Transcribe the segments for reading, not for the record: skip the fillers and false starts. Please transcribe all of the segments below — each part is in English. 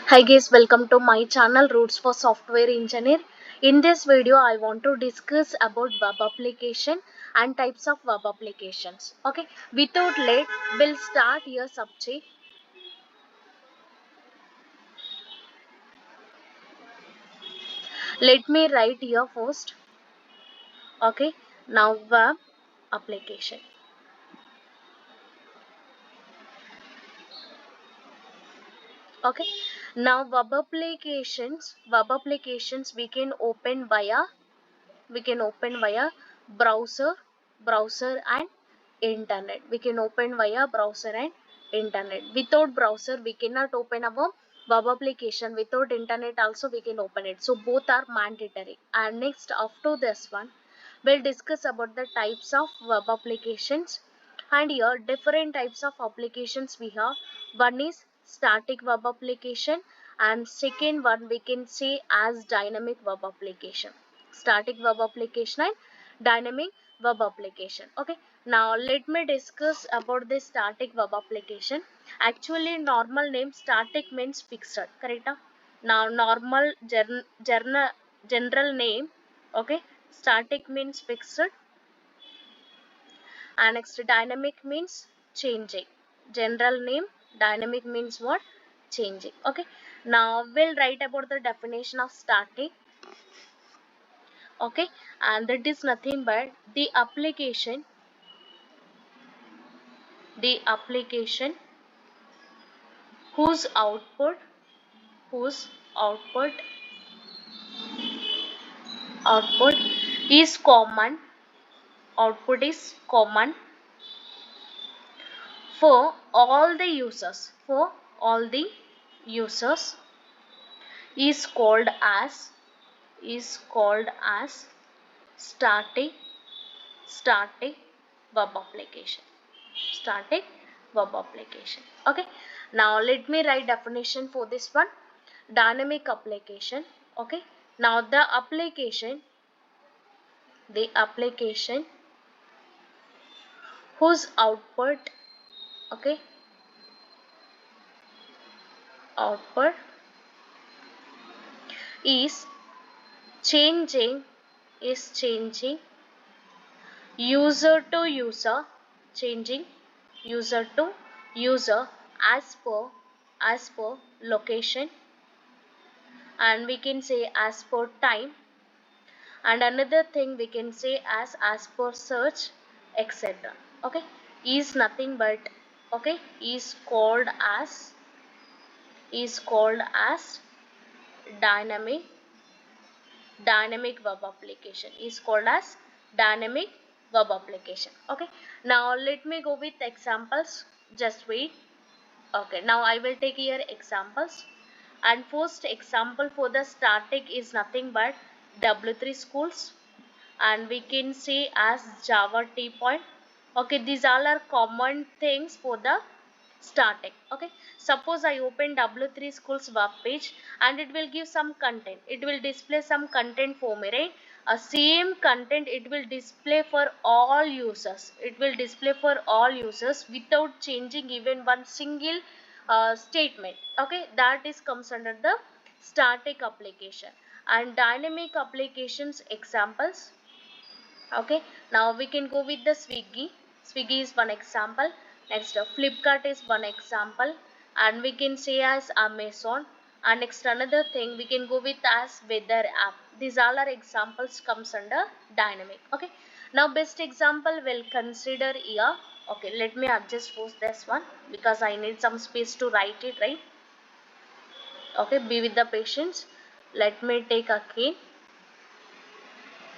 Hi guys, welcome to my channel Roots for Software Engineer. In this video, I want to discuss about web application and types of web applications. Okay, without late, we'll start your subject. Let me write here first. Okay, now web application. Okay, now web applications we can open via browser and internet. We can open via browser and internet. Without browser we cannot open our web application. Without internet also we can open it, so both are mandatory. And next, after this one, we'll discuss about the types of web applications. And here different types of applications we have. One is static web application, and second one we can say as dynamic web application. Static web application and dynamic web application. Okay, now let me discuss about the static web application. Actually, normal name static means fixed, correct? Now normal general name, okay, static means fixed, and next dynamic means changing. General name, dynamic means what? Changing. Okay, now we'll write about the definition of static. Okay, and that is nothing but the application whose output whose output output is common output is common for all the users is called as static static web application. Static web application. Okay, now let me write definition for this one. Dynamic application. Okay, now the application whose okay output is changing changing user to user, changing user to user as per location, and we can say as per time, and another thing we can say as per search, etc. Okay, is nothing but, okay, is called as dynamic web application, is called as dynamic web application. Okay, now let me go with examples. Just wait. Okay, now I will take here examples. And first example for the static is nothing but W3 schools, and we can say as Java T point. Okay, these all are common things for the static. Okay, suppose I open W3 schools web page, and it will give some content. It will display some content for me, right? A same content it will display for all users. It will display for all users without changing even one single statement. Okay, that is comes under the static application. And dynamic applications examples. Okay, now we can go with the Swiggy is one example. Next, Flipkart is one example, and we can say as Amazon. And next, another thing we can go with as weather app. These all are examples comes under dynamic. Okay, now best example we'll consider here. Okay, let me adjust first this one because I need some space to write it, right? Okay, be with the patience. Let me take a key.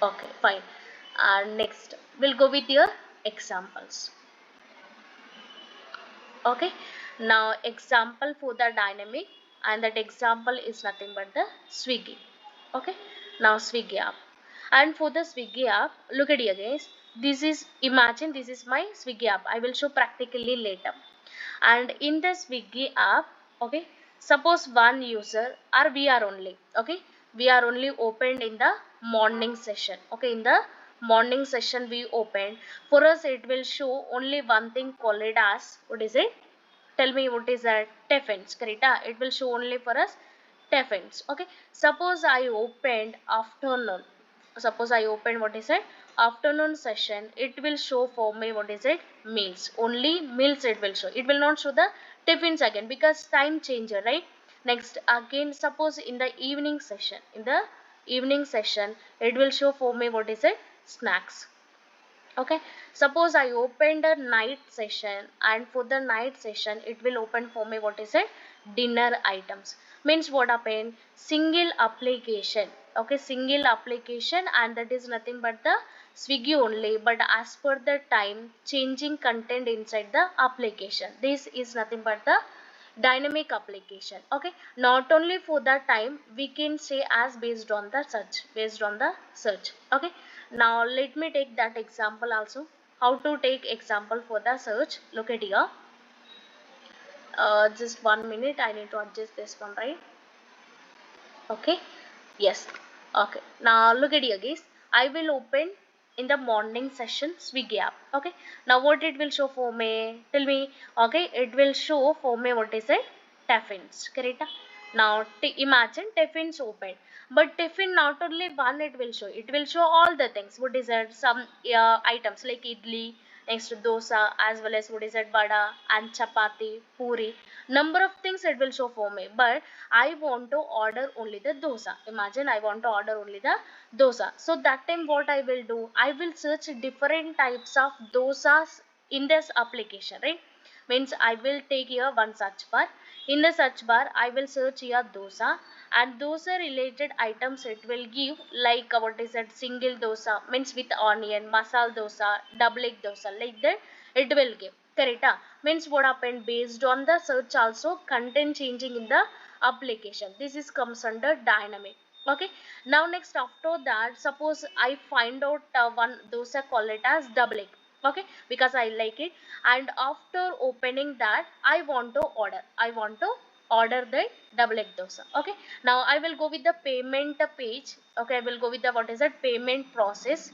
Okay, fine. And next we'll go with your examples. Okay, now example for the dynamic, and that example is nothing but the Swiggy. Okay, now Swiggy app. And for the Swiggy app, look at here guys, this is, imagine this is my Swiggy app. I will show practically later. And in the Swiggy app, okay, suppose one user, or we are only, okay, we are only opened in the morning session. Okay, in the morning session we opened. For us it will show only one thing called it as, what is it, tell me what is that? Tiffins, correct? It will show only for us tiffins. Okay, suppose I opened afternoon. Suppose I opened what is it? Afternoon session. It will show for me what is it? Meals. Only meals it will show. It will not show the tiffins again because time changer, right? Next, again, suppose in the evening session. In the evening session, it will show for me what is it? Snacks. Okay, suppose I opened a night session, and for the night session it will open for me what is it? Dinner items. Means what happened? Single application. Okay, single application, and that is nothing but the Swiggy only, but as per the time changing content inside the application. This is nothing but the dynamic application. Okay, not only for the time, we can say as based on the search, based on the search. Okay, now let me take that example also. How to take example for the search? Look at here. Just 1 minute, I need to adjust this one, right? Okay, yes. Okay, now look at here guys. I will open in the morning session Swiggy app. Okay, now what it will show for me? Tell me. Okay, it will show for me what is it? Tiffins, correct? Now imagine tiffins open, but tiffin not only one it will show, it will show all the things. What is it? Some items like idli, next dosa, as well as what is it? Vada and chapati, puri. Number of things it will show for me, but I want to order only the dosa. Imagine I want to order only the dosa. So that time what I will do? I will search different types of dosas in this application, right? Means I will take here one search bar. In the search bar, I will search here dosa, and dosa related items it will give, like what is that? Single dosa means with onion, masala dosa, double egg dosa, like that it will give. Correct? Means what happened? Based on the search also content changing in the application. This is comes under dynamic. Okay, now next after that, suppose I find out one dosa, call it as double egg. Okay, because I like it, and after opening that I want to order the double egg dosa. Okay, now I will go with the payment page. Okay, I will go with the what is that? Payment process.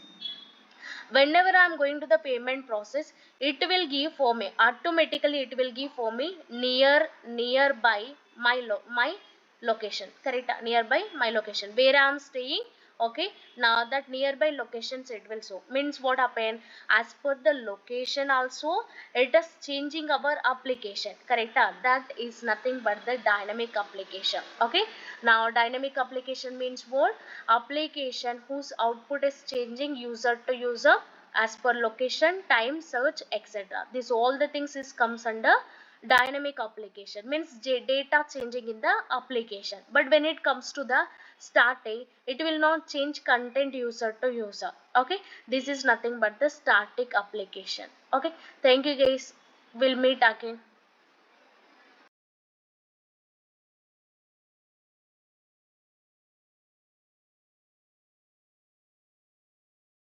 Whenever I am going to the payment process, it will give for me automatically, it will give for me nearby my location. Correct? Nearby my location where I am staying. Okay, now that nearby locations it will show. Means what happen? As per the location also it is changing our application. Correct? That is nothing but the dynamic application. Okay, now dynamic application means what? Application whose output is changing user to user as per location, time, search, etc. This all the things is comes under dynamic application. Means data changing in the application, but when it comes to the starting, it will not change content user to user. Okay, this is nothing but the static application. Okay, thank you guys, we'll meet again.